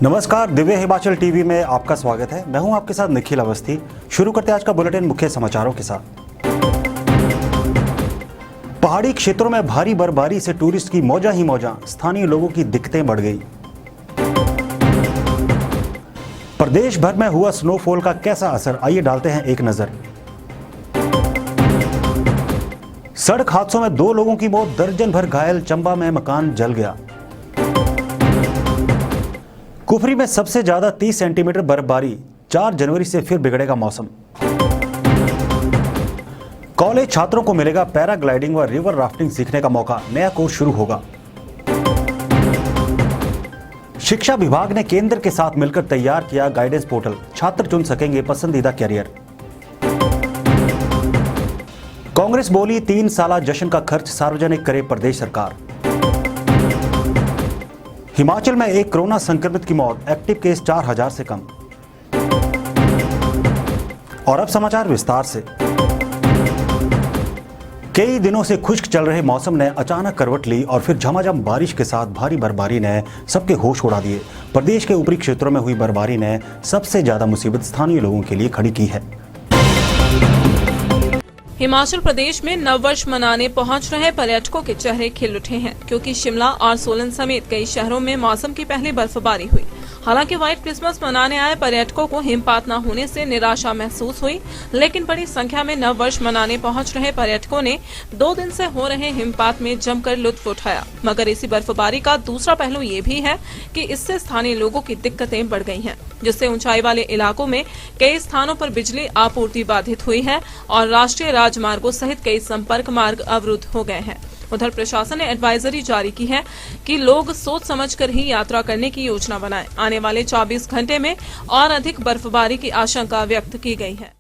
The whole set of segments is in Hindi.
नमस्कार, दिव्य हिमाचल टीवी में आपका स्वागत है। मैं हूं आपके साथ निखिल अवस्थी। शुरू करते हैं आज का बुलेटिन मुख्य समाचारों के साथ। पहाड़ी क्षेत्रों में भारी बर्फबारी से टूरिस्ट की मौजा ही मौजा, स्थानीय लोगों की दिक्कतें बढ़ गई। प्रदेश भर में हुआ स्नोफॉल का कैसा असर, आइए डालते हैं एक नजर। सड़क हादसों में 2 लोगों की मौत, दर्जन भर घायल, चंबा में मकान जल गया। कुफरी में सबसे ज्यादा 30 सेंटीमीटर बर्फबारी, 4 जनवरी से फिर बिगड़ेगा मौसम। कॉलेज छात्रों को मिलेगा पैराग्लाइडिंग व रिवर राफ्टिंग सीखने का मौका, नया कोर्स शुरू होगा। शिक्षा विभाग ने केंद्र के साथ मिलकर तैयार किया गाइडेंस पोर्टल, छात्र चुन सकेंगे पसंदीदा कैरियर। कांग्रेस बोली 3 साला जश्न का खर्च सार्वजनिक करे प्रदेश सरकार। हिमाचल में एक कोरोना संक्रमित की मौत, एक्टिव केस 4000 से कम। और अब समाचार विस्तार से। कई दिनों से खुश्क चल रहे मौसम ने अचानक करवट ली और फिर झमाझम बारिश के साथ भारी बर्फबारी ने सबके होश उड़ा दिए। प्रदेश के ऊपरी क्षेत्रों में हुई बर्फबारी ने सबसे ज्यादा मुसीबत स्थानीय लोगों के लिए खड़ी की है। हिमाचल प्रदेश में नववर्ष मनाने पहुंच रहे पर्यटकों के चेहरे खिल उठे हैं, क्योंकि शिमला और सोलन समेत कई शहरों में मौसम की पहली बर्फबारी हुई। हालांकि व्हाइट क्रिसमस मनाने आए पर्यटकों को हिमपात न होने से निराशा महसूस हुई, लेकिन बड़ी संख्या में नववर्ष मनाने पहुंच रहे पर्यटकों ने 2 दिन से हो रहे हिमपात में जमकर लुत्फ उठाया। मगर इसी बर्फबारी का दूसरा पहलू ये भी है कि इससे स्थानीय लोगों की दिक्कतें बढ़ गई हैं, जिससे ऊंचाई वाले इलाकों में कई स्थानों पर बिजली आपूर्ति बाधित हुई है और राष्ट्रीय राजमार्गों सहित कई संपर्क मार्ग अवरुद्ध हो गए हैं। उधर प्रशासन ने एडवाइजरी जारी की है कि लोग सोच समझकर ही यात्रा करने की योजना बनाएं। आने वाले 24 घंटे में और अधिक बर्फबारी की आशंका व्यक्त की गई है।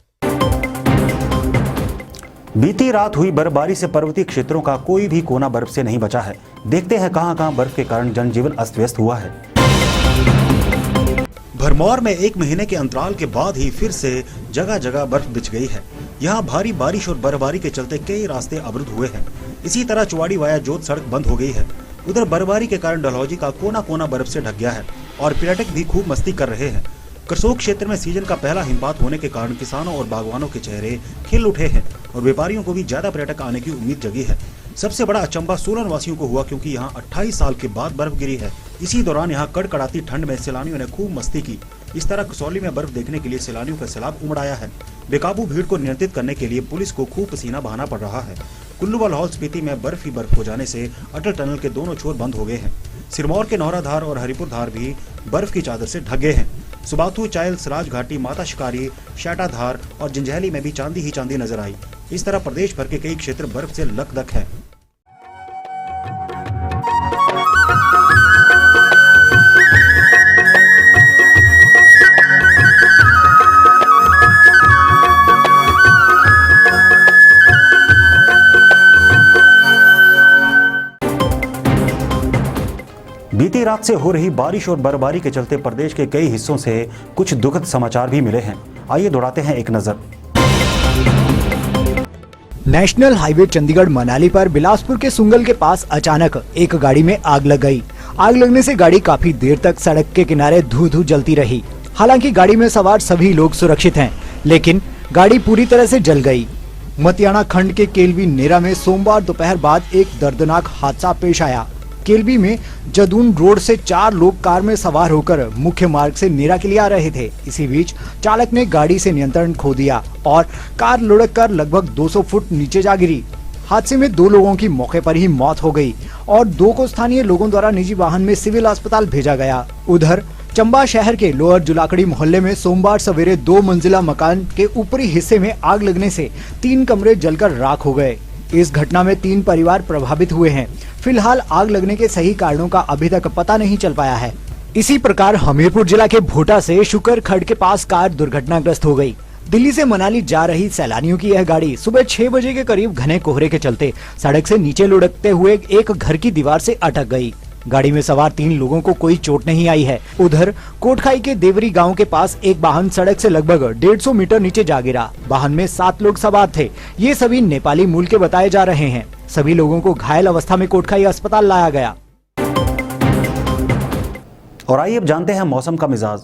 बीती रात हुई बर्फबारी से पर्वतीय क्षेत्रों का कोई भी कोना बर्फ से नहीं बचा है। देखते हैं कहां-कहां बर्फ के कारण जनजीवन अस्त व्यस्त हुआ है। भरमौर में 1 महीने के अंतराल के बाद ही फिर से जगह जगह बर्फ बिछ गई है। यहाँ भारी बारिश और बर्फबारी के चलते कई रास्ते अवरुद्ध हुए हैं। इसी तरह चुवाड़ी वाया जोत सड़क बंद हो गई है। उधर बर्फबारी के कारण डलहौजी का कोना कोना बर्फ से ढक गया है और पर्यटक भी खूब मस्ती कर रहे हैं। करसोग क्षेत्र में सीजन का पहला हिमपात होने के कारण किसानों और बागवानों के चेहरे खिल उठे हैं और व्यापारियों को भी ज्यादा पर्यटक आने की उम्मीद जगी है। सबसे बड़ा अचंभा सोलन वासियों को हुआ, क्योंकि यहाँ 28 साल के बाद बर्फ गिरी है। इसी दौरान यहाँ कड़कड़ाती ठंड में सैलानियों ने खूब मस्ती की। इस तरह कसौली में बर्फ देखने के लिए सैलानियों का सैलाब उमड़ आया है। बेकाबू भीड़ को नियंत्रित करने के लिए पुलिस को खूब पसीना बहाना पड़ रहा है। कुल्लू व लाहौल स्पीति में बर्फ ही बर्फ हो जाने से अटल टनल के दोनों छोर बंद हो गए हैं। सिरमौर के नौराधार और हरिपुर धार भी बर्फ की चादर से ढक गए हैं। सुबाथू, चायल, सराज घाटी, माता शिकारी, शाटाधार और जंजैहली में भी चांदी ही चांदी नजर आई। इस तरह प्रदेश भर के कई क्षेत्र बर्फ से लकदक है। बीती रात से हो रही बारिश और बर्फबारी के चलते प्रदेश के कई हिस्सों से कुछ दुखद समाचार भी मिले हैं। आइए दौड़ाते हैं एक नजर। नेशनल हाईवे चंडीगढ़ मनाली पर बिलासपुर के सुंगल के पास अचानक एक गाड़ी में आग लग गई। आग लगने से गाड़ी काफी देर तक सड़क के किनारे धू धू जलती रही। हालांकि गाड़ी में सवार सभी लोग सुरक्षित हैं, लेकिन गाड़ी पूरी तरह से जल गई। मतियाना खंड के केलवी नेरा में सोमवार दोपहर बाद एक दर्दनाक हादसा पेश आया। केलवी में जदून रोड से 4 लोग कार में सवार होकर मुख्य मार्ग से नेरा के लिए आ रहे थे। इसी बीच चालक ने गाड़ी से नियंत्रण खो दिया और कार लुढ़क कर लगभग 200 फुट नीचे जा गिरी। हादसे में 2 लोगों की मौके पर ही मौत हो गई और 2 को स्थानीय लोगों द्वारा निजी वाहन में सिविल अस्पताल भेजा गया। उधर चंबा शहर के लोअर जुलाकड़ी मोहल्ले में सोमवार सवेरे 2 मंजिला मकान के ऊपरी हिस्से में आग लगने से 3 कमरे जलकर राख हो गए। इस घटना में 3 परिवार प्रभावित हुए हैं। फिलहाल आग लगने के सही कारणों का अभी तक पता नहीं चल पाया है। इसी प्रकार हमीरपुर जिला के भोटा से शुकर खड़ के पास कार दुर्घटनाग्रस्त हो गई। दिल्ली से मनाली जा रही सैलानियों की यह गाड़ी सुबह 6 बजे के करीब घने कोहरे के चलते सड़क से नीचे लुढ़कते हुए एक घर की दीवार से अटक गई। गाड़ी में सवार 3 लोगों को कोई चोट नहीं आई है। उधर कोटखाई के देवरी गांव के पास एक वाहन सड़क से लगभग 150 मीटर नीचे जा गिरा। वाहन में 7 लोग सवार थे। ये सभी नेपाली मूल के बताए जा रहे हैं। सभी लोगों को घायल अवस्था में कोटखाई अस्पताल लाया गया। और आइए अब जानते हैं मौसम का मिजाज।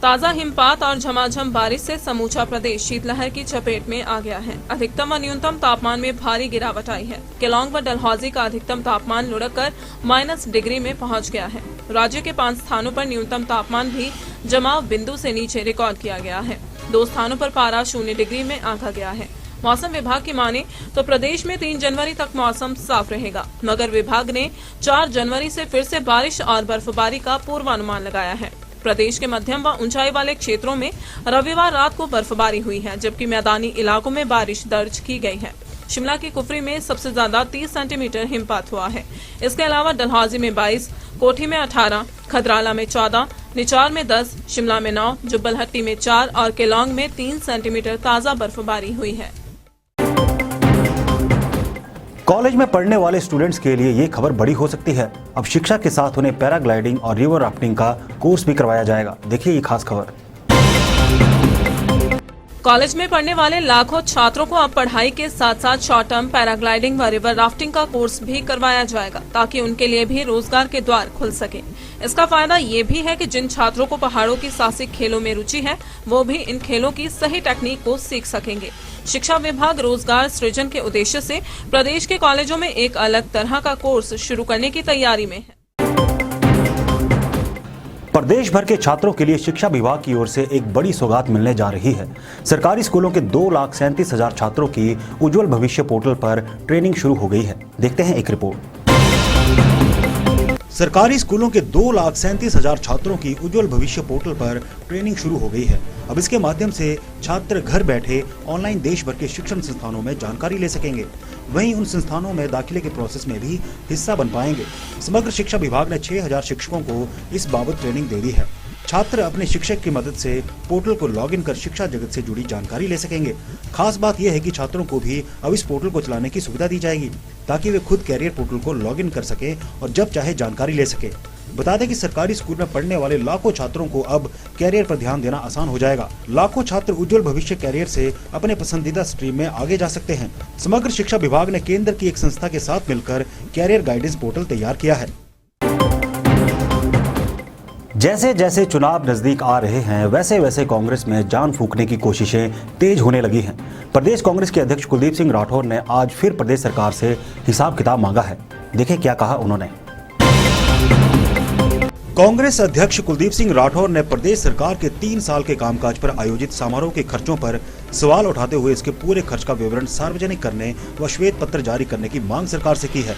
ताजा हिमपात और झमाझम बारिश से समूचा प्रदेश शीतलहर की चपेट में आ गया है। अधिकतम व न्यूनतम तापमान में भारी गिरावट आई है। केलोंग व डलहौजी का अधिकतम तापमान लुढ़ककर -डिग्री में पहुंच गया है। राज्य के 5 स्थानों पर न्यूनतम तापमान भी जमाव बिंदु से नीचे रिकॉर्ड किया गया है। 2 स्थानों पर पारा 0 डिग्री में आंका गया है। मौसम विभाग की माने तो प्रदेश में 3 जनवरी तक मौसम साफ रहेगा, मगर विभाग ने 4 जनवरी से फिर से बारिश और बर्फबारी का पूर्वानुमान लगाया है। प्रदेश के मध्यम व ऊंचाई वाले क्षेत्रों में रविवार रात को बर्फबारी हुई है, जबकि मैदानी इलाकों में बारिश दर्ज की गई है। शिमला की कुफरी में सबसे ज्यादा 30 सेंटीमीटर हिमपात हुआ है। इसके अलावा डलहौजी में 22, कोठी में 18, खदराला में 14, निचार में 10, शिमला में 9, जुब्बलहट्टी में 4 और केलोंग में 3 सेंटीमीटर ताजा बर्फबारी हुई है। कॉलेज में पढ़ने वाले स्टूडेंट्स के लिए ये खबर बड़ी हो सकती है। अब शिक्षा के साथ उन्हें पैराग्लाइडिंग और रिवर राफ्टिंग का कोर्स भी करवाया जाएगा। देखिए ये खास खबर। कॉलेज में पढ़ने वाले लाखों छात्रों को अब पढ़ाई के साथ साथ शॉर्ट टर्म पैराग्लाइडिंग व रिवर राफ्टिंग का कोर्स भी करवाया जाएगा, ताकि उनके लिए भी रोजगार के द्वार खुल सके। इसका फायदा ये भी है कि जिन छात्रों को पहाड़ों की साहसिक खेलों में रुचि है, वो भी इन खेलों की सही टेक्निक को सीख सकेंगे। शिक्षा विभाग रोजगार सृजन के उद्देश्य से प्रदेश के कॉलेजों में एक अलग तरह का कोर्स शुरू करने की तैयारी में है। प्रदेश भर के छात्रों के लिए शिक्षा विभाग की ओर से एक बड़ी सौगात मिलने जा रही है। सरकारी स्कूलों के 2,37,000 छात्रों की उज्जवल भविष्य पोर्टल पर ट्रेनिंग शुरू हो गई है। देखते हैं एक रिपोर्ट। सरकारी स्कूलों के 2,37,000 छात्रों की उज्जवल भविष्य पोर्टल पर ट्रेनिंग शुरू हो गई है। अब इसके माध्यम से छात्र घर बैठे ऑनलाइन देश भर के शिक्षण संस्थानों में जानकारी ले सकेंगे। वहीं उन संस्थानों में दाखिले के प्रोसेस में भी हिस्सा बन पाएंगे। समग्र शिक्षा विभाग ने 6,000 शिक्षकों को इस बाबत ट्रेनिंग दे दी है। छात्र अपने शिक्षक की मदद से पोर्टल को लॉगिन कर शिक्षा जगत से जुड़ी जानकारी ले सकेंगे। खास बात यह है कि छात्रों को भी अब इस पोर्टल को चलाने की सुविधा दी जाएगी, ताकि वे खुद कैरियर पोर्टल को लॉगिन कर सके और जब चाहे जानकारी ले सके। बता दें कि सरकारी स्कूल में पढ़ने वाले लाखों छात्रों को अब कैरियर पर ध्यान देना आसान हो जाएगा। लाखों छात्र उज्जवल भविष्य कैरियर से अपने पसंदीदा स्ट्रीम में आगे जा सकते हैं। समग्र शिक्षा विभाग ने केंद्र की एक संस्था के साथ मिलकर कैरियर गाइडेंस पोर्टल तैयार किया है। जैसे जैसे चुनाव नजदीक आ रहे हैं, वैसे वैसे कांग्रेस में जान फूंकने की कोशिशें तेज होने लगी हैं। प्रदेश कांग्रेस के अध्यक्ष कुलदीप सिंह राठौर ने आज फिर प्रदेश सरकार से हिसाब किताब मांगा है। देखिए क्या कहा उन्होंने। कांग्रेस अध्यक्ष कुलदीप सिंह राठौर ने प्रदेश सरकार के 3 साल के कामकाज पर आयोजित समारोह के खर्चों पर सवाल उठाते हुए इसके पूरे खर्च का विवरण सार्वजनिक करने व श्वेत पत्र जारी करने की मांग सरकार से की है।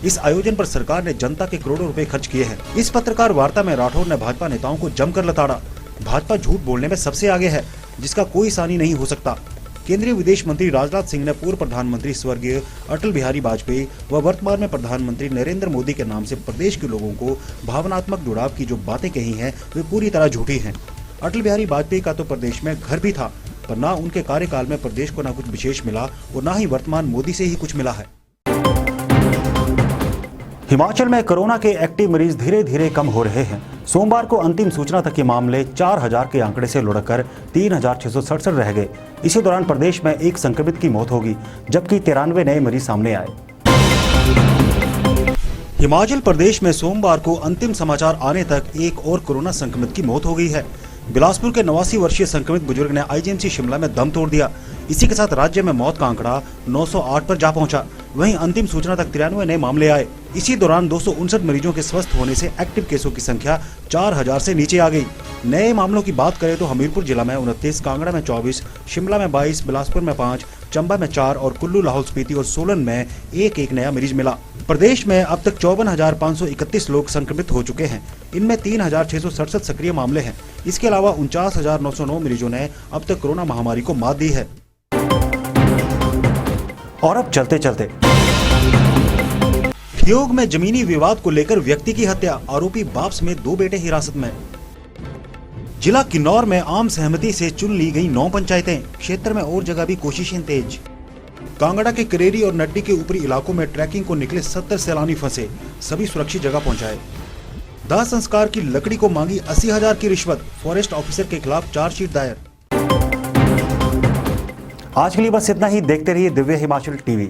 इस आयोजन पर सरकार ने जनता के करोड़ों रुपए खर्च किए हैं। इस पत्रकार वार्ता में राठौर ने भाजपा नेताओं को जमकर लताड़ा। भाजपा झूठ बोलने में सबसे आगे है, जिसका कोई सानी नहीं हो सकता। केंद्रीय विदेश मंत्री राजनाथ सिंह ने पूर्व प्रधानमंत्री स्वर्गीय अटल बिहारी वाजपेयी व वर्तमान में प्रधानमंत्री नरेंद्र मोदी के नाम से प्रदेश के लोगों को भावनात्मक जुड़ाव की जो बातें कही हैं, वे पूरी तरह झूठी हैं। अटल बिहारी वाजपेयी का तो प्रदेश में घर भी था, पर न उनके कार्यकाल में प्रदेश को न कुछ विशेष मिला और न ही वर्तमान मोदी से ही कुछ मिला है। हिमाचल में कोरोना के एक्टिव मरीज धीरे धीरे कम हो रहे हैं। सोमवार को अंतिम सूचना तक ये मामले 4,000 के आंकड़े से लुढ़ककर 3,667 रह गए। इसी दौरान प्रदेश में एक संक्रमित की मौत होगी, जबकि 93 नए मरीज सामने आए। हिमाचल प्रदेश में सोमवार को अंतिम समाचार आने तक एक और कोरोना संक्रमित की मौत हो गई है। बिलासपुर के 89 वर्षीय संक्रमित बुजुर्ग ने आईजीएमसी शिमला में दम तोड़ दिया। इसी के साथ राज्य में मौत का आंकड़ा 908 पर जा पहुंचा। वहीं अंतिम सूचना तक 93 नए मामले आए। इसी दौरान 259 मरीजों के स्वस्थ होने से एक्टिव केसों की संख्या 4,000 से नीचे आ गई। नए मामलों की बात करें तो हमीरपुर जिला में 29, कांगड़ा में 24, शिमला में 22, बिलासपुर में 5, चंबा में 4 और कुल्लू, लाहौल स्पीति और सोलन में एक नया मरीज मिला। प्रदेश में अब तक 54,531 लोग संक्रमित हो चुके हैं। इनमें 3,667 सक्रिय मामले हैं। इसके अलावा 49,909 मरीजों ने अब तक कोरोना महामारी को मात दी है। और अब चलते चलते ठियोग में जमीनी विवाद को लेकर व्यक्ति की हत्या, आरोपी बाप समेत 2 बेटे हिरासत में। जिला किन्नौर में आम सहमति से चुन ली गई 9 पंचायतें, क्षेत्र में और जगह भी कोशिशें तेज। कांगड़ा के करेरी और नड्डी के ऊपरी इलाकों में ट्रैकिंग को निकले 70 सैलानी फंसे, सभी सुरक्षित जगह पहुंचाए। दाह संस्कार की लकड़ी को मांगी 80,000 की रिश्वत, फॉरेस्ट ऑफिसर के खिलाफ चार्जशीट दायर। आज के लिए बस इतना ही। देखते रहिए दिव्य हिमाचल टीवी।